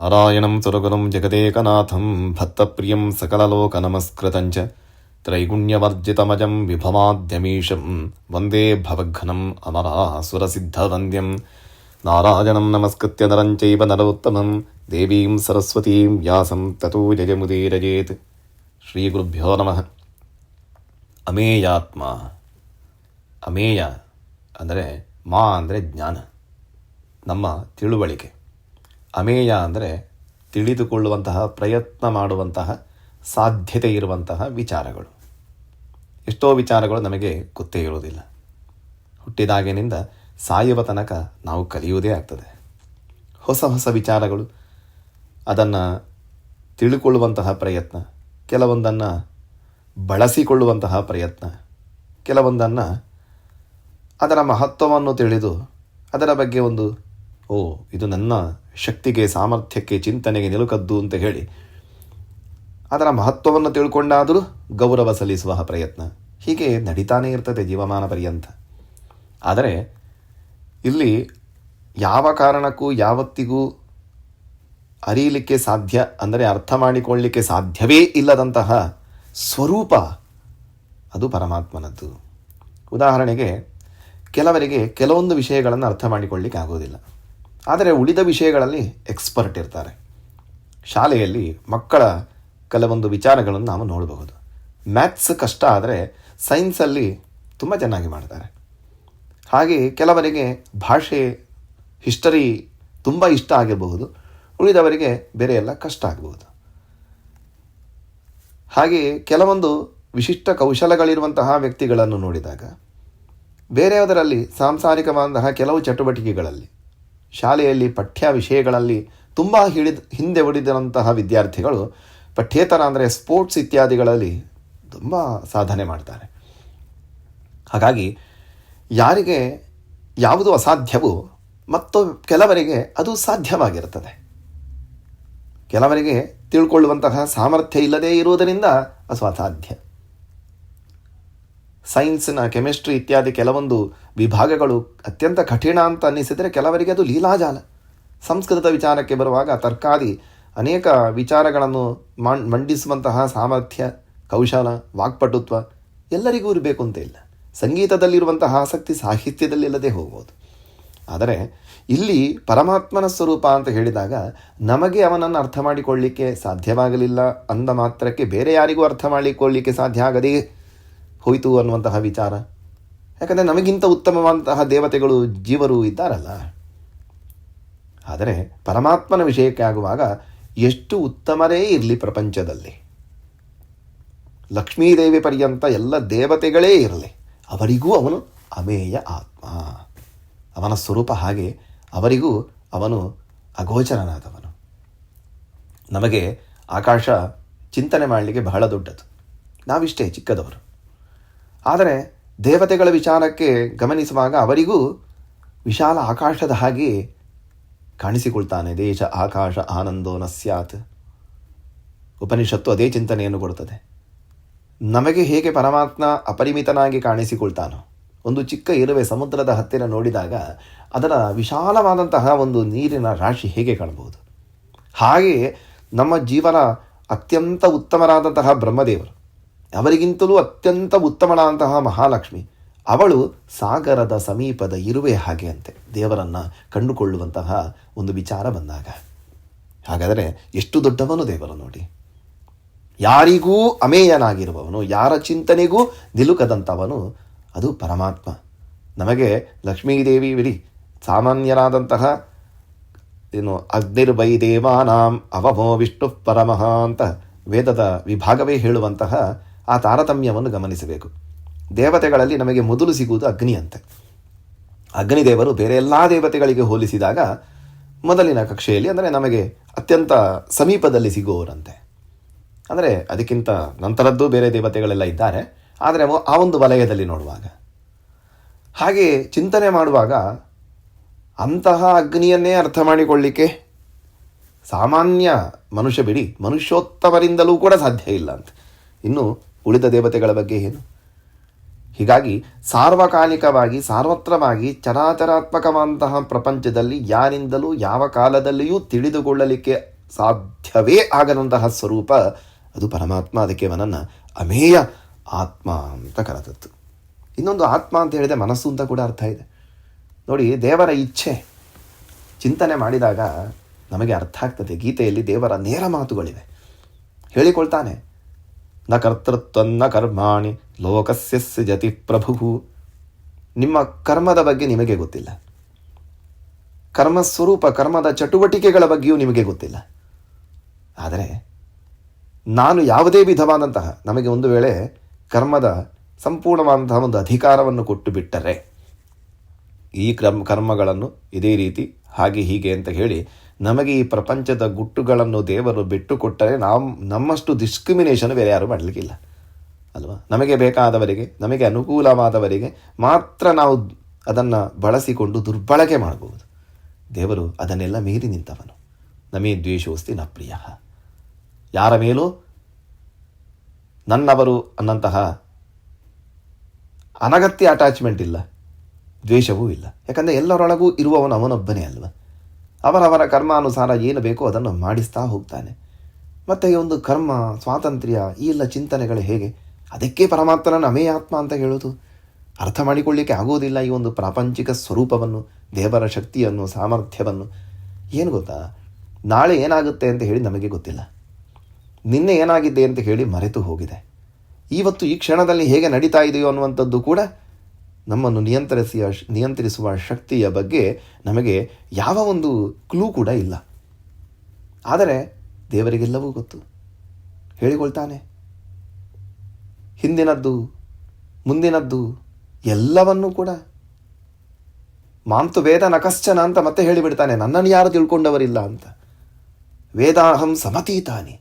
ನಾರಾಯಣಂ ಸುರಗುರುಂ ಜಗದೇಕನಾಥಂ ಭಕ್ತಪ್ರಿಯಂ ಸಕಲಲೋಕನಮಸ್ಕೃತಂಚ ತ್ರೈಗುಣ್ಯವರ್ಜಿತಮಜಂ ವಿಭವಾದ್ಯಮೀಶಂ ವಂದೇ ಭವಘ್ನಂ ಅಮರಾಸುರಸಿದ್ಧವಂದ್ಯಂ ನಾರಾಯಣಂ ನಮಸ್ಕೃತ್ಯ ನರಂ ಚೈವ ನರೋತ್ತಮಂ ದೇವೀಂ ಸರಸ್ವತೀಂ ವ್ಯಾಸಂ ತತೋ ಜಯಮುದೀರಯೇತ್. ಶ್ರೀ ಗುರುಭ್ಯೋ ನಮಃ. ಅಮೇಯಾತ್ಮ. ಅಮೇಯ ಅಂದರೆ ಮಾ ಅಂದರೆ ಜ್ಞಾನ, ನಮ್ಮ ತಿಳುವಳಿಕೆ. ಅಮೇಯ ಅಂದರೆ ತಿಳಿದುಕೊಳ್ಳುವಂತಹ, ಪ್ರಯತ್ನ ಮಾಡುವಂತಹ ಸಾಧ್ಯತೆ ಇರುವಂತಹ ವಿಚಾರಗಳು. ಎಷ್ಟೋ ವಿಚಾರಗಳು ನಮಗೆ ಗೊತ್ತೇ ಇರುವುದಿಲ್ಲ. ಹುಟ್ಟಿದಾಗಿನಿಂದ ಸಾಯುವ ತನಕ ನಾವು ಕಲಿಯುವುದೇ ಆಗ್ತದೆ. ಹೊಸ ಹೊಸ ವಿಚಾರಗಳು, ಅದನ್ನು ತಿಳಿದುಕೊಳ್ಳುವಂತಹ ಪ್ರಯತ್ನ, ಕೆಲವೊಂದನ್ನು ಬಳಸಿಕೊಳ್ಳುವಂತಹ ಪ್ರಯತ್ನ, ಕೆಲವೊಂದನ್ನು ಅದರ ಮಹತ್ವವನ್ನು ತಿಳಿದು ಅದರ ಬಗ್ಗೆ ಇದು ನನ್ನ ಶಕ್ತಿಗೆ, ಸಾಮರ್ಥ್ಯಕ್ಕೆ, ಚಿಂತನೆಗೆ ನಿಲುಕದ್ದು ಅಂತ ಹೇಳಿ ಅದರ ಮಹತ್ವವನ್ನು ತಿಳ್ಕೊಂಡಾದರೂ ಗೌರವ ಸಲ್ಲಿಸುವ ಪ್ರಯತ್ನ, ಹೀಗೆ ನಡೀತಾನೇ ಇರ್ತದೆ ಜೀವಮಾನ ಪರ್ಯಂತ. ಆದರೆ ಇಲ್ಲಿ ಯಾವ ಕಾರಣಕ್ಕೂ ಯಾವತ್ತಿಗೂ ಅರಿಯಲಿಕ್ಕೆ ಸಾಧ್ಯ, ಅಂದರೆ ಅರ್ಥ ಮಾಡಿಕೊಳ್ಳಲಿಕ್ಕೆ ಸಾಧ್ಯವೇ ಇಲ್ಲದಂತಹ ಸ್ವರೂಪ ಅದು ಪರಮಾತ್ಮನದ್ದು. ಉದಾಹರಣೆಗೆ, ಕೆಲವರಿಗೆ ಕೆಲವೊಂದು ವಿಷಯಗಳನ್ನು ಅರ್ಥ ಮಾಡಿಕೊಳ್ಳಲಿಕ್ಕೆ ಆಗೋದಿಲ್ಲ, ಆದರೆ ಉಳಿದ ವಿಷಯಗಳಲ್ಲಿ ಎಕ್ಸ್ಪರ್ಟ್ ಇರ್ತಾರೆ. ಶಾಲೆಯಲ್ಲಿ ಮಕ್ಕಳ ಕೆಲವೊಂದು ವಿಚಾರಗಳನ್ನು ನಾವು ನೋಡಬಹುದು. ಮ್ಯಾಥ್ಸ್ ಕಷ್ಟ ಆದರೆ ಸೈನ್ಸಲ್ಲಿ ತುಂಬ ಚೆನ್ನಾಗಿ ಮಾಡ್ತಾರೆ. ಹಾಗೆ ಕೆಲವರಿಗೆ ಭಾಷೆ, ಹಿಸ್ಟರಿ ತುಂಬ ಇಷ್ಟ ಆಗಿರಬಹುದು, ಉಳಿದವರಿಗೆ ಬೇರೆ ಎಲ್ಲ ಕಷ್ಟ ಆಗಬಹುದು. ಹಾಗೆ ಕೆಲವೊಂದು ವಿಶಿಷ್ಟ ಕೌಶಲಗಳಿರುವಂತಹ ವ್ಯಕ್ತಿಗಳನ್ನು ನೋಡಿದಾಗ ಬೇರೆಯವರಲ್ಲಿ ಸಾಂಸಾರಿಕವಾದಂತಹ ಕೆಲವು ಚಟುವಟಿಕೆಗಳಲ್ಲಿ, ಶಾಲೆಯಲ್ಲಿ ಪಠ್ಯ ವಿಷಯಗಳಲ್ಲಿ ತುಂಬ ಹಿಂದೆ ಉಳಿದಂತಹ ವಿದ್ಯಾರ್ಥಿಗಳು ಪಠ್ಯೇತರ ಅಂದರೆ ಸ್ಪೋರ್ಟ್ಸ್ ಇತ್ಯಾದಿಗಳಲ್ಲಿ ತುಂಬ ಸಾಧನೆ ಮಾಡ್ತಾರೆ. ಹಾಗಾಗಿ ಯಾರಿಗೆ ಯಾವುದು ಅಸಾಧ್ಯವೋ ಮತ್ತು ಕೆಲವರಿಗೆ ಅದು ಸಾಧ್ಯವಾಗಿರುತ್ತದೆ. ಕೆಲವರಿಗೆ ತಿಳ್ಕೊಳ್ಳುವಂತಹ ಸಾಮರ್ಥ್ಯ ಇಲ್ಲದೇ ಇರುವುದರಿಂದ ಅದು ಅಸಾಧ್ಯ. ಸೈನ್ಸ್ನ ಕೆಮಿಸ್ಟ್ರಿ ಇತ್ಯಾದಿ ಕೆಲವೊಂದು ವಿಭಾಗಗಳು ಅತ್ಯಂತ ಕಠಿಣ ಅಂತ ಅನ್ನಿಸಿದರೆ ಕೆಲವರಿಗೆ ಅದು ಲೀಲಾಜಾಲ. ಸಂಸ್ಕೃತ ವಿಚಾರಕ್ಕೆ ಬರುವಾಗ ತರ್ಕಾದಿ ಅನೇಕ ವಿಚಾರಗಳನ್ನು ಮಂಡಿಸುವಂತಹ ಸಾಮರ್ಥ್ಯ, ಕೌಶಲ, ವಾಕ್ಪಟುತ್ವ ಎಲ್ಲರಿಗೂ ಇರಬೇಕು ಅಂತ ಇಲ್ಲ. ಸಂಗೀತದಲ್ಲಿರುವಂತಹ ಆಸಕ್ತಿ ಸಾಹಿತ್ಯದಲ್ಲಿಲ್ಲದೆ ಹೋಗ್ಬೋದು. ಆದರೆ ಇಲ್ಲಿ ಪರಮಾತ್ಮನ ಸ್ವರೂಪ ಅಂತ ಹೇಳಿದಾಗ ನಮಗೆ ಅವನನ್ನು ಅರ್ಥ ಮಾಡಿಕೊಳ್ಳಲಿಕ್ಕೆ ಸಾಧ್ಯವಾಗಲಿಲ್ಲ ಅಂದ ಮಾತ್ರಕ್ಕೆ ಬೇರೆ ಯಾರಿಗೂ ಅರ್ಥ ಮಾಡಿಕೊಳ್ಳಲಿಕ್ಕೆ ಸಾಧ್ಯ ಆಗದೇ ಹೋಯಿತು ಅನ್ನುವಂತಹ ವಿಚಾರ. ಯಾಕಂದರೆ ನಮಗಿಂತ ಉತ್ತಮವಾದಂತಹ ದೇವತೆಗಳು, ಜೀವರು ಇದ್ದಾರಲ್ಲ. ಆದರೆ ಪರಮಾತ್ಮನ ವಿಷಯಕ್ಕೆ ಆಗುವಾಗ ಎಷ್ಟು ಉತ್ತಮರೇ ಇರಲಿ ಪ್ರಪಂಚದಲ್ಲಿ, ಲಕ್ಷ್ಮೀದೇವಿ ಪರ್ಯಂತ ಎಲ್ಲ ದೇವತೆಗಳೇ ಇರಲಿ, ಅವರಿಗೂ ಅವನು ಅಮೇಯ ಆತ್ಮ. ಅವನ ಸ್ವರೂಪ ಹಾಗೆ, ಅವರಿಗೂ ಅವನು ಅಗೋಚರನಾದವನು. ನಮಗೆ ಆಕಾಶ ಚಿಂತನೆ ಮಾಡಲಿಕ್ಕೆ ಬಹಳ ದೊಡ್ಡದು, ನಾವಿಷ್ಟೇ ಚಿಕ್ಕದವರು. ಆದರೆ ದೇವತೆಗಳ ವಿಚಾರಕ್ಕೆ ಗಮನಿಸುವಾಗ ಅವರಿಗೂ ವಿಶಾಲ ಆಕಾಶದ ಹಾಗೆ ಕಾಣಿಸಿಕೊಳ್ತಾನೆ. ದೇಶ ಆಕಾಶ ಆನಂದೋ ನ ಸ್ಯಾತ್. ಉಪನಿಷತ್ತು ಅದೇ ಚಿಂತನೆಯನ್ನು ಕೊಡುತ್ತದೆ. ನಮಗೆ ಹೇಗೆ ಪರಮಾತ್ಮ ಅಪರಿಮಿತನಾಗಿ ಕಾಣಿಸಿಕೊಳ್ತಾನೋ, ಒಂದು ಚಿಕ್ಕ ಇರುವೆ ಸಮುದ್ರದ ಹತ್ತಿರ ನೋಡಿದಾಗ ಅದರ ವಿಶಾಲವಾದಂತಹ ಒಂದು ನೀರಿನ ರಾಶಿ ಹೇಗೆ ಕಾಣಬಹುದು, ಹಾಗೆ ನಮ್ಮ ಜೀವನ ಅತ್ಯಂತ ಉತ್ತಮರಾದಂತಹ ಬ್ರಹ್ಮದೇವರು, ಅವರಿಗಿಂತಲೂ ಅತ್ಯಂತ ಉತ್ತಮನಾದಂತಹ ಮಹಾಲಕ್ಷ್ಮಿ, ಅವಳು ಸಾಗರದ ಸಮೀಪದ ಇರುವೆ ಹಾಗೆ ಅಂತೆ ದೇವರನ್ನು ಕಂಡುಕೊಳ್ಳುವಂತಹ ಒಂದು ವಿಚಾರ ಬಂದಾಗ. ಹಾಗಾದರೆ ಎಷ್ಟು ದೊಡ್ಡವನು ದೇವರು ನೋಡಿ. ಯಾರಿಗೂ ಅಮೇಯನಾಗಿರುವವನು, ಯಾರ ಚಿಂತನೆಗೂ ನಿಲುಕದಂಥವನು ಅದು ಪರಮಾತ್ಮ. ನಮಗೆ ಲಕ್ಷ್ಮೀದೇವಿ ಬಿಡಿ ಸಾಮಾನ್ಯರಾದಂತಹ ಅಗ್ನಿರ್ವೈ ದೇವಾನಾಂ ಅವಮೋ ವಿಷ್ಣು ಪರಮಃ ಅಂತ ವೇದದ ವಿಭಾಗವೇ ಹೇಳುವಂತಹ ಆ ತಾರತಮ್ಯವನ್ನು ಗಮನಿಸಬೇಕು. ದೇವತೆಗಳಲ್ಲಿ ನಮಗೆ ಮೊದಲು ಸಿಗುವುದು ಅಗ್ನಿ ಅಂತೆ. ಅಗ್ನಿದೇವರು ಬೇರೆ ಎಲ್ಲ ದೇವತೆಗಳಿಗೆ ಹೋಲಿಸಿದಾಗ ಮೊದಲಿನ ಕಕ್ಷೆಯಲ್ಲಿ, ಅಂದರೆ ನಮಗೆ ಅತ್ಯಂತ ಸಮೀಪದಲ್ಲಿ ಸಿಗುವವರಂತೆ. ಅಂದರೆ ಅದಕ್ಕಿಂತ ನಂತರದ್ದು ಬೇರೆ ದೇವತೆಗಳೆಲ್ಲ ಇದ್ದಾರೆ, ಆದರೆ ಆ ಒಂದು ವಲಯದಲ್ಲಿ ನೋಡುವಾಗ, ಹಾಗೆ ಚಿಂತನೆ ಮಾಡುವಾಗ ಅಂತಹ ಅಗ್ನಿಯನ್ನೇ ಅರ್ಥ ಮಾಡಿಕೊಳ್ಳಿಕ್ಕೆ ಸಾಮಾನ್ಯ ಮನುಷ್ಯ ಬಿಡಿ, ಮನುಷ್ಯೋತ್ತಮರಿಂದಲೂ ಕೂಡ ಸಾಧ್ಯ ಇಲ್ಲ ಅಂತ. ಇನ್ನು ಉಳಿದ ದೇವತೆಗಳ ಬಗ್ಗೆ ಏನು? ಹೀಗಾಗಿ ಸಾರ್ವಕಾಲಿಕವಾಗಿ ಸಾರ್ವತ್ರವಾಗಿ ಚರಾಚರಾತ್ಮಕವಂತಹ ಪ್ರಪಂಚದಲ್ಲಿ ಯಾರಿಂದಲೂ ಯಾವ ಕಾಲದಲ್ಲಿಯೂ ತಿಳಿದುಕೊಳ್ಳಲಿಕ್ಕೆ ಸಾಧ್ಯವೇ ಆಗದಂತಹ ಸ್ವರೂಪ ಅದು ಪರಮಾತ್ಮ. ಅದಕ್ಕೆ ಅವನನ್ನು ಅಮೇಯ ಆತ್ಮ ಅಂತ ಕರೆದದ್ದು. ಇನ್ನೊಂದು ಆತ್ಮ ಅಂತ ಹೇಳಿದೆ ಮನಸ್ಸು ಅಂತ ಕೂಡ ಅರ್ಥ ಇದೆ ನೋಡಿ. ದೇವರ ಇಚ್ಛೆ ಚಿಂತನೆ ಮಾಡಿದಾಗ ನಮಗೆ ಅರ್ಥ ಆಗ್ತದೆ. ಗೀತೆಯಲ್ಲಿ ದೇವರ ನೇರ ಮಾತುಗಳಿವೆ. ಹೇಳಿಕೊಳ್ತಾನೆ, ನ ಕರ್ತೃತ್ವನ್ನ ಕರ್ಮಾಣಿ ಲೋಕಸ್ಯ ಸೃಜತಿ ಪ್ರಭು. ನಿಮ್ಮ ಕರ್ಮದ ಬಗ್ಗೆ ನಿಮಗೆ ಗೊತ್ತಿಲ್ಲ, ಕರ್ಮಸ್ವರೂಪ ಕರ್ಮದ ಚಟುವಟಿಕೆಗಳ ಬಗ್ಗೆಯೂ ನಿಮಗೆ ಗೊತ್ತಿಲ್ಲ. ಆದರೆ ನಾನು ಯಾವುದೇ ವಿಧವಾದಂತಹ, ನಮಗೆ ಒಂದು ವೇಳೆ ಕರ್ಮದ ಸಂಪೂರ್ಣವಾದಂತಹ ಒಂದು ಅಧಿಕಾರವನ್ನು ಕೊಟ್ಟು ಬಿಟ್ಟರೆ, ಈ ಕರ್ಮಗಳನ್ನು ಇದೇ ರೀತಿ ಹಾಗೆ ಹೀಗೆ ಅಂತ ಹೇಳಿ ನಮಗೆ ಈ ಪ್ರಪಂಚದ ಗುಟ್ಟುಗಳನ್ನು ದೇವರು ಬಿಟ್ಟುಕೊಟ್ಟರೆ ನಮ್ಮಷ್ಟು ಡಿಸ್ಕ್ರಿಮಿನೇಷನ್ ಬೇರೆ ಯಾರು ಮಾಡಲಿಕ್ಕಿಲ್ಲ ಅಲ್ವಾ. ನಮಗೆ ಬೇಕಾದವರಿಗೆ, ನಮಗೆ ಅನುಕೂಲವಾದವರಿಗೆ ಮಾತ್ರ ನಾವು ಅದನ್ನು ಬಳಸಿಕೊಂಡು ದುರ್ಬಳಕೆ ಮಾಡಬಹುದು. ದೇವರು ಅದನ್ನೆಲ್ಲ ಮೀರಿ ನಿಂತವನು. ನಮೇ ದ್ವೇಷೋಸ್ತಿ ನ ಪ್ರಿಯ. ಯಾರ ಮೇಲೂ ನನ್ನವರು ಅನ್ನಂತಹ ಅನಗತ್ಯ ಅಟ್ಯಾಚ್ಮೆಂಟ್ ಇಲ್ಲ, ದ್ವೇಷವೂ ಇಲ್ಲ. ಯಾಕಂದರೆ ಎಲ್ಲರೊಳಗೂ ಇರುವವನು ಅವನೊಬ್ಬನೇ ಅಲ್ವ. ಅವರವರ ಕರ್ಮಾನುಸಾರ ಏನು ಬೇಕೋ ಅದನ್ನು ಮಾಡಿಸ್ತಾ ಹೋಗ್ತಾನೆ. ಮತ್ತು ಈ ಒಂದು ಕರ್ಮ ಸ್ವಾತಂತ್ರ್ಯ ಈ ಎಲ್ಲ ಚಿಂತನೆಗಳು ಹೇಗೆ? ಅದಕ್ಕೆ ಪರಮಾತ್ಮನನ್ನು ಅಮೇಯಾತ್ಮ ಅಂತ ಹೇಳೋದು. ಅರ್ಥ ಮಾಡಿಕೊಳ್ಳಿಕ್ಕೆ ಆಗೋದಿಲ್ಲ ಈ ಒಂದು ಪ್ರಾಪಂಚಿಕ ಸ್ವರೂಪವನ್ನು, ದೇವರ ಶಕ್ತಿಯನ್ನು, ಸಾಮರ್ಥ್ಯವನ್ನು. ಏನು ಗೊತ್ತಾ, ನಾಳೆ ಏನಾಗುತ್ತೆ ಅಂತ ಹೇಳಿ ನಮಗೆ ಗೊತ್ತಿಲ್ಲ. ನಿನ್ನೆ ಏನಾಗಿದೆ ಅಂತ ಹೇಳಿ ಮರೆತು ಹೋಗಿದೆ. ಇವತ್ತು ಈ ಕ್ಷಣದಲ್ಲಿ ಹೇಗೆ ನಡೀತಾ ಇದೆಯೋ ಅನ್ನುವಂಥದ್ದು ಕೂಡ ನಮ್ಮನ್ನು ನಿಯಂತ್ರಿಸುವ ಶಕ್ತಿಯ ಬಗ್ಗೆ ನಮಗೆ ಯಾವ ಒಂದು ಕ್ಲೂ ಕೂಡ ಇಲ್ಲ. ಆದರೆ ದೇವರಿಗೆಲ್ಲವೂ ಗೊತ್ತು. ಹೇಳಿಕೊಳ್ತಾನೆ, ಹಿಂದಿನದ್ದು ಮುಂದಿನದ್ದು ಎಲ್ಲವನ್ನೂ ಕೂಡ. ಮಾಂತು ವೇದ ನಕಶ್ಚನ ಅಂತ ಮತ್ತೆ ಹೇಳಿಬಿಡ್ತಾನೆ, ನನ್ನನ್ನು ಯಾರು ತಿಳ್ಕೊಂಡವರಿಲ್ಲ ಅಂತ. ವೇದಾಹಂ ಸಮತೀತಾನಿ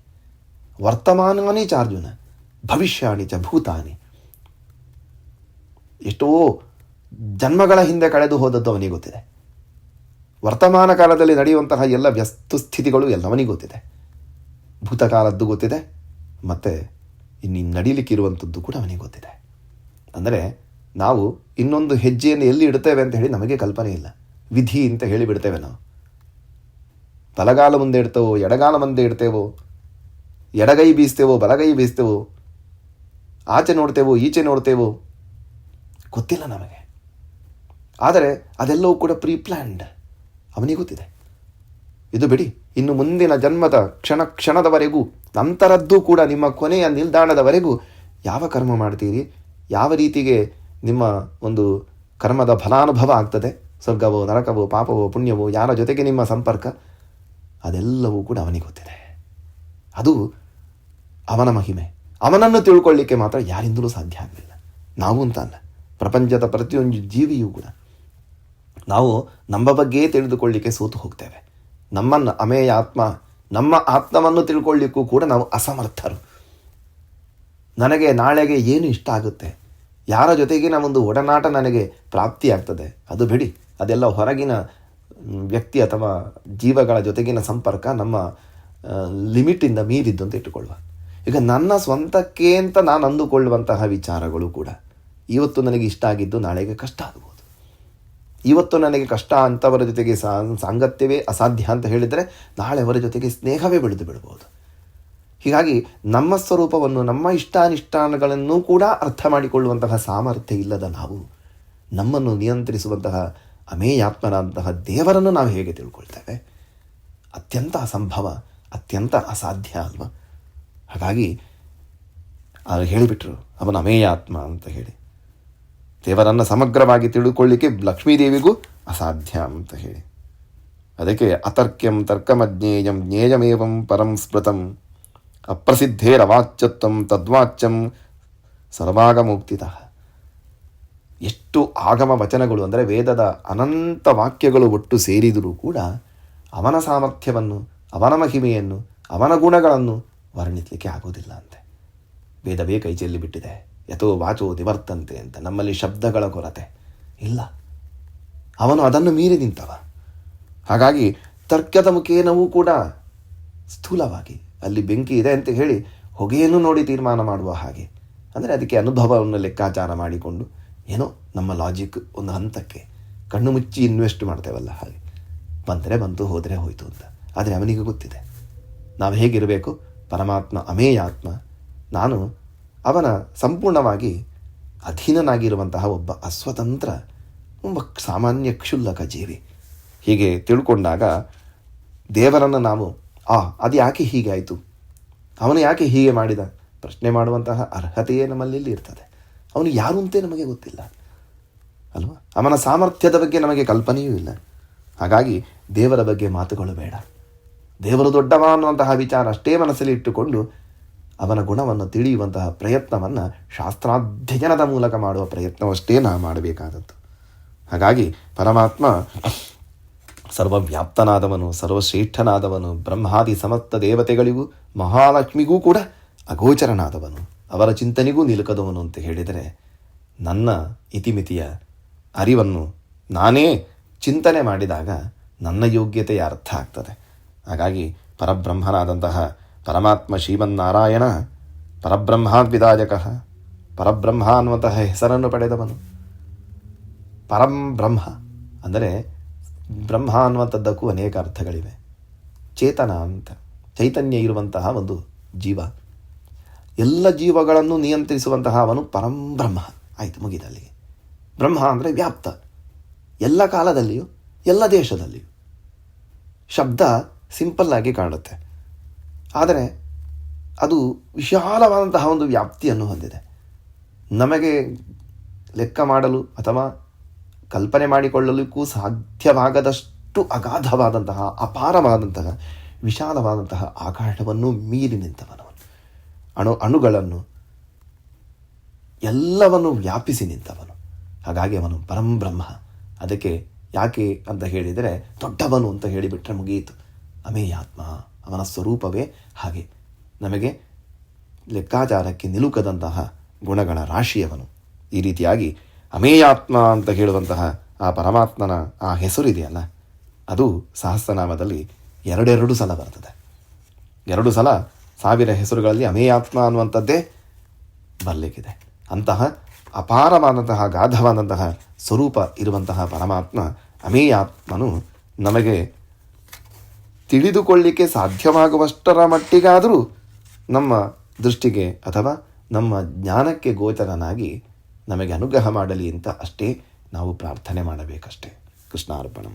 ವರ್ತಮಾನಾನಿ ಚಾರ್ಜುನ ಭವಿಷ್ಯಾಣಿ ಚ ಭೂತಾನಿ. ಎಷ್ಟೋ ಜನ್ಮಗಳ ಹಿಂದೆ ಕಳೆದು ಹೋದದ್ದು ಅವನಿಗೆ ಗೊತ್ತಿದೆ. ವರ್ತಮಾನ ಕಾಲದಲ್ಲಿ ನಡೆಯುವಂತಹ ಎಲ್ಲ ವ್ಯಸ್ತಸ್ಥಿತಿಗಳು ಎಲ್ಲವನಿಗೆ ಗೊತ್ತಿದೆ. ಭೂತಕಾಲದ್ದು ಗೊತ್ತಿದೆ, ಮತ್ತು ಇನ್ನು ನಡೀಲಿಕ್ಕಿರುವಂಥದ್ದು ಕೂಡ ಅವನಿಗೆ ಗೊತ್ತಿದೆ. ಅಂದರೆ ನಾವು ಇನ್ನೊಂದು ಹೆಜ್ಜೆಯನ್ನು ಎಲ್ಲಿ ಇಡ್ತೇವೆ ಅಂತ ಹೇಳಿ ನಮಗೆ ಕಲ್ಪನೆ ಇಲ್ಲ. ವಿಧಿ ಅಂತ ಹೇಳಿ ಬಿಡ್ತೇವೆ ನಾವು. ಬಲಗಾಲ ಮುಂದೆ ಇಡ್ತೇವೋ, ಎಡಗಾಲ ಮುಂದೆ ಇಡ್ತೇವೋ, ಎಡಗೈ ಬೀಸ್ತೇವೋ, ಬಲಗೈ ಬೀಸ್ತೇವೋ, ಆಚೆ ನೋಡ್ತೇವೋ, ಈಚೆ ನೋಡ್ತೇವೋ, ಗೊತ್ತಿಲ್ಲ ನಮಗೆ. ಆದರೆ ಅದೆಲ್ಲವೂ ಕೂಡ ಪ್ರೀ ಪ್ಲ್ಯಾನ್ಡ್, ಅವನಿಗೆ ಗೊತ್ತಿದೆ. ಇದು ಬಿಡಿ, ಇನ್ನು ಮುಂದಿನ ಜನ್ಮದ ಕ್ಷಣದವರೆಗೂ, ನಂತರದ್ದು ಕೂಡ ನಿಮ್ಮ ಕೊನೆಯ ನಿಲ್ದಾಣದವರೆಗೂ ಯಾವ ಕರ್ಮ ಮಾಡ್ತೀರಿ, ಯಾವ ರೀತಿಗೆ ನಿಮ್ಮ ಒಂದು ಕರ್ಮದ ಫಲಾನುಭವ ಆಗ್ತದೆ, ಸ್ವರ್ಗವೋ ನರಕವೋ ಪಾಪವೋ ಪುಣ್ಯವೋ, ಯಾರ ಜೊತೆಗೆ ನಿಮ್ಮ ಸಂಪರ್ಕ, ಅದೆಲ್ಲವೂ ಕೂಡ ಅವನಿಗೆ ಗೊತ್ತಿದೆ. ಅದು ಅವನ ಮಹಿಮೆ. ಅವನನ್ನು ತಿಳ್ಕೊಳ್ಳಿಕ್ಕೆ ಮಾತ್ರ ಯಾರಿಂದಲೂ ಸಾಧ್ಯ ಆಗಲಿಲ್ಲ. ನಾವು ಅಂತ ಅಲ್ಲ, ಪ್ರಪಂಚದ ಪ್ರತಿಯೊಂದು ಜೀವಿಯೂ ಕೂಡ. ನಾವು ನಮ್ಮ ಬಗ್ಗೆ ತಿಳಿದುಕೊಳ್ಳಿಕ್ಕೆ ಸೋತು ಹೋಗ್ತೇವೆ. ನಮ್ಮನ್ನು ಅಮೇಯ ಆತ್ಮ, ನಮ್ಮ ಆತ್ಮವನ್ನು ತಿಳ್ಕೊಳ್ಳಿಕ್ಕೂ ಕೂಡ ನಾವು ಅಸಮರ್ಥರು. ನನಗೆ ನಾಳೆಗೆ ಏನು ಇಷ್ಟ ಆಗುತ್ತೆ, ಯಾರ ಜೊತೆಗಿನ ಒಂದು ಒಡನಾಟ ನನಗೆ ಪ್ರಾಪ್ತಿಯಾಗ್ತದೆ, ಅದು ಬಿಡಿ, ಅದೆಲ್ಲ ಹೊರಗಿನ ವ್ಯಕ್ತಿ ಅಥವಾ ಜೀವಗಳ ಜೊತೆಗಿನ ಸಂಪರ್ಕ ನಮ್ಮ ಲಿಮಿಟಿಂದ ಮೀರಿದ್ದು ಅಂತ ಇಟ್ಟುಕೊಳ್ಳುವ. ಈಗ ನನ್ನ ಸ್ವಂತಕ್ಕೆ ಅಂತ ನಾನು ಅಂದುಕೊಳ್ಳುವಂತಹ ವಿಚಾರಗಳು ಕೂಡ ಇವತ್ತು ನನಗೆ ಇಷ್ಟ ಆಗಿದ್ದು ನಾಳೆಗೆ ಕಷ್ಟ ಆಗ್ಬೋದು. ಇವತ್ತು ನನಗೆ ಕಷ್ಟ ಅಂಥವರ ಜೊತೆಗೆ ಸಾಂಗತ್ಯವೇ ಅಸಾಧ್ಯ ಅಂತ ಹೇಳಿದರೆ ನಾಳೆ ಅವರ ಜೊತೆಗೆ ಸ್ನೇಹವೇ ಬೆಳೆದು ಬಿಡ್ಬೋದು. ಹೀಗಾಗಿ ನಮ್ಮ ಸ್ವರೂಪವನ್ನು, ನಮ್ಮ ಇಷ್ಟಾನಿಷ್ಟಾನಗಳನ್ನು ಕೂಡ ಅರ್ಥ ಮಾಡಿಕೊಳ್ಳುವಂತಹ ಸಾಮರ್ಥ್ಯ ಇಲ್ಲದ ನಾವು ನಮ್ಮನ್ನು ನಿಯಂತ್ರಿಸುವಂತಹ ಅಮೇಯಾತ್ಮನಾದಂತಹ ದೇವರನ್ನು ನಾವು ಹೇಗೆ ತಿಳ್ಕೊಳ್ತೇವೆ? ಅತ್ಯಂತ ಅಸಂಭವ, ಅತ್ಯಂತ ಅಸಾಧ್ಯ ಅಲ್ವಾ? ಹಾಗಾಗಿ ಅವರು ಹೇಳಿಬಿಟ್ರು ಅವನ ಅಮೇಯಾತ್ಮ ಅಂತ ಹೇಳಿ. ದೇವರನ್ನು ಸಮಗ್ರವಾಗಿ ತಿಳ್ಕೊಳ್ಳಿಕ್ಕೆ ಲಕ್ಷ್ಮೀದೇವಿಗೂ ಅಸಾಧ್ಯ ಅಂತ ಹೇಳಿ. ಅದಕ್ಕೆ ಅತರ್ಕ್ಯಂ ತರ್ಕಮಜ್ಞೇಯಂ ಜ್ಞೇಯಮೇವಂ ಪರಂ ಸ್ಮೃತಂ ಅಪ್ರಸಿದ್ಧೇರವಾಚ್ಯತ್ವಂ ತದ್ವಾಚ್ಯಂ ಸರ್ವಾಗಮುಕ್ತಿತಃ. ಎಷ್ಟು ಆಗಮ ವಚನಗಳು ಅಂದರೆ ವೇದದ ಅನಂತ ವಾಕ್ಯಗಳು ಒಟ್ಟು ಸೇರಿದರೂ ಕೂಡ ಅವನ ಸಾಮರ್ಥ್ಯವನ್ನು, ಅವನ ಮಹಿಮೆಯನ್ನು, ಅವನ ಗುಣಗಳನ್ನು ವರ್ಣಿಸಲಿಕ್ಕೆ ಆಗೋದಿಲ್ಲ ಅಂತೆ. ವೇದವೇ ಕೈ ಚೆಲ್ಲಿ ಬಿಟ್ಟಿದೆ. ಯಥೋ ವಾಚೋ ನಿವರ್ತಂತೆ ಅಂತ. ನಮ್ಮಲ್ಲಿ ಶಬ್ದಗಳ ಕೊರತೆ ಇಲ್ಲ, ಅವನು ಅದನ್ನು ಮೀರಿ ನಿಂತವ. ಹಾಗಾಗಿ ತರ್ಕದ ಮುಖೇನವೂ ಕೂಡ ಸ್ಥೂಲವಾಗಿ ಅಲ್ಲಿ ಬೆಂಕಿ ಇದೆ ಅಂತ ಹೇಳಿ ಹೊಗೆಯನ್ನು ನೋಡಿ ತೀರ್ಮಾನ ಮಾಡುವ ಹಾಗೆ ಅಂದರೆ ಅದಕ್ಕೆ ಅನುಭವವನ್ನು ಲೆಕ್ಕಾಚಾರ ಮಾಡಿಕೊಂಡು ಏನೋ ನಮ್ಮ ಲಾಜಿಕ್ ಒಂದು ಹಂತಕ್ಕೆ ಕಣ್ಣು ಮುಚ್ಚಿ ಇನ್ವೆಸ್ಟ್ ಮಾಡ್ತೇವಲ್ಲ, ಹಾಗೆ ಬಂದರೆ ಬಂತು, ಹೋದರೆ ಹೋಯಿತು ಅಂತ. ಆದರೆ ಅವನಿಗೆ ಗೊತ್ತಿದೆ ನಾವು ಹೇಗಿರಬೇಕು. ಪರಮಾತ್ಮ ಅಮೇಯಾತ್ಮ, ನಾನು ಅವನ ಸಂಪೂರ್ಣವಾಗಿ ಅಧೀನನಾಗಿರುವಂತಹ ಒಬ್ಬ ಅಸ್ವತಂತ್ರ, ಒಬ್ಬ ಸಾಮಾನ್ಯ ಕ್ಷುಲ್ಲಕ ಜೀವಿ. ಹೀಗೆ ತಿಳ್ಕೊಂಡಾಗ ದೇವರನ್ನು ನಾವು ಅದು ಯಾಕೆ ಹೀಗೆ ಆಯಿತು, ಅವನು ಯಾಕೆ ಹೀಗೆ ಮಾಡಿದ ಪ್ರಶ್ನೆ ಮಾಡುವಂತಹ ಅರ್ಹತೆಯೇ ನಮ್ಮಲ್ಲಿ ಇರ್ತದೆ. ಅವನು ಯಾರು ಅಂತೇ ನಮಗೆ ಗೊತ್ತಿಲ್ಲ ಅಲ್ವಾ. ಅವನ ಸಾಮರ್ಥ್ಯದ ಬಗ್ಗೆ ನಮಗೆ ಕಲ್ಪನೆಯೂ ಇಲ್ಲ. ಹಾಗಾಗಿ ದೇವರ ಬಗ್ಗೆ ಮಾತುಗಳು ಬೇಡ. ದೇವರು ದೊಡ್ಡವ ಅನ್ನುವಂತಹ ವಿಚಾರ ಅಷ್ಟೇ ಮನಸ್ಸಲ್ಲಿ ಇಟ್ಟುಕೊಂಡು ಅವನ ಗುಣವನ್ನು ತಿಳಿಯುವಂತಹ ಪ್ರಯತ್ನವನ್ನು ಶಾಸ್ತ್ರಾಧ್ಯಯನದ ಮೂಲಕ ಮಾಡುವ ಪ್ರಯತ್ನವಷ್ಟೇ ನಾವು ಮಾಡಬೇಕಾದದ್ದು. ಹಾಗಾಗಿ ಪರಮಾತ್ಮ ಸರ್ವವ್ಯಾಪ್ತನಾದವನು, ಸರ್ವಶ್ರೇಷ್ಠನಾದವನು, ಬ್ರಹ್ಮಾದಿ ಸಮಸ್ತ ದೇವತೆಗಳಿಗೂ ಮಹಾಲಕ್ಷ್ಮಿಗೂ ಕೂಡ ಅಗೋಚರನಾದವನು, ಅವರ ಚಿಂತನೆಗೂ ನಿಲುಕದವನು ಅಂತ ಹೇಳಿದರೆ ನನ್ನ ಇತಿಮಿತಿಯ ಅರಿವನ್ನು ನಾನೇ ಚಿಂತನೆ ಮಾಡಿದಾಗ ನನ್ನ ಯೋಗ್ಯತೆಯ ಅರ್ಥ ಆಗ್ತದೆ. ಹಾಗಾಗಿ ಪರಬ್ರಹ್ಮನಾದಂತಹ ಪರಮಾತ್ಮ ಶ್ರೀಮನ್ನಾರಾಯಣ ಪರಬ್ರಹ್ಮಾದ್ವಿದಾಯಕ, ಪರಬ್ರಹ್ಮ ಅನ್ನುವಂತಹ ಹೆಸರನ್ನು ಪಡೆದವನು. ಪರಂಬ್ರಹ್ಮ ಅಂದರೆ ಬ್ರಹ್ಮ ಅನ್ನುವಂಥದ್ದಕ್ಕೂ ಅನೇಕ ಅರ್ಥಗಳಿವೆ. ಚೇತನ ಅಂತ, ಚೈತನ್ಯ ಇರುವಂತಹ ಒಂದು ಜೀವ, ಎಲ್ಲ ಜೀವಗಳನ್ನು ನಿಯಂತ್ರಿಸುವಂತಹ ಅವನು ಪರಂಬ್ರಹ್ಮ. ಆಯಿತು, ಮುಗಿದಲ್ಲಿಗೆ. ಬ್ರಹ್ಮ ಅಂದರೆ ವ್ಯಾಪ್ತ, ಎಲ್ಲ ಕಾಲದಲ್ಲಿಯೂ ಎಲ್ಲ ದೇಶದಲ್ಲಿಯೂ. ಶಬ್ದ ಸಿಂಪಲ್ಲಾಗಿ ಕಾಣುತ್ತೆ, ಆದರೆ ಅದು ವಿಶಾಲವಾದಂತಹ ಒಂದು ವ್ಯಾಪ್ತಿಯನ್ನು ಹೊಂದಿದೆ. ನಮಗೆ ಲೆಕ್ಕ ಮಾಡಲು ಅಥವಾ ಕಲ್ಪನೆ ಮಾಡಿಕೊಳ್ಳಲಿಕ್ಕೂ ಸಾಧ್ಯವಾಗದಷ್ಟು ಅಗಾಧವಾದಂತಹ, ಅಪಾರವಾದಂತಹ, ವಿಶಾಲವಾದಂತಹ ಆಕಾಶವನ್ನು ಮೀರಿ ನಿಂತವನವನು. ಅಣುಗಳನ್ನು ಎಲ್ಲವನ್ನು ವ್ಯಾಪಿಸಿ ನಿಂತವನು. ಹಾಗಾಗಿ ಅವನು ಪರಂಬ್ರಹ್ಮ. ಅದಕ್ಕೆ ಯಾಕೆ ಅಂತ ಹೇಳಿದರೆ ದೊಡ್ಡವನು ಅಂತ ಹೇಳಿಬಿಟ್ರೆ ಮುಗಿಯಿತು. ಅಮೇಯಾತ್ಮ, ಅವನ ಸ್ವರೂಪವೇ ಹಾಗೆ. ನಮಗೆ ಲೆಕ್ಕಾಚಾರಕ್ಕೆ ನಿಲುಕದಂತಹ ಗುಣಗಳ ರಾಶಿಯವನು. ಈ ರೀತಿಯಾಗಿ ಅಮೇಯಾತ್ಮ ಅಂತ ಹೇಳುವಂತಹ ಆ ಪರಮಾತ್ಮನ ಆ ಹೆಸರಿದೆಯಲ್ಲ, ಅದು ಸಹಸ್ರನಾಮದಲ್ಲಿ 2 ಸಲ ಬರ್ತದೆ. 2 ಸಲ 1000 ಹೆಸರುಗಳಲ್ಲಿ ಅಮೇಯಾತ್ಮ ಅನ್ನುವಂಥದ್ದೇ ಬರಲಿಕ್ಕಿದೆ. ಅಂತಹ ಅಪಾರವಾದಂತಹ ಗಾಢವಾದಂತಹ ಸ್ವರೂಪ ಇರುವಂತಹ ಪರಮಾತ್ಮ ಅಮೇಯಾತ್ಮನು ನಮಗೆ ತಿಳಿದುಕೊಳ್ಳಿಕ್ಕೆ ಸಾಧ್ಯವಾಗುವಷ್ಟರ ಮಟ್ಟಿಗಾದರೂ ನಮ್ಮ ದೃಷ್ಟಿಗೆ ಅಥವಾ ನಮ್ಮ ಜ್ಞಾನಕ್ಕೆ ಗೋಚರನಾಗಿ ನಮಗೆ ಅನುಗ್ರಹ ಮಾಡಲಿ ಅಂತ ಅಷ್ಟೇ ನಾವು ಪ್ರಾರ್ಥನೆ ಮಾಡಬೇಕಷ್ಟೇ. ಕೃಷ್ಣಾರ್ಪಣಂ.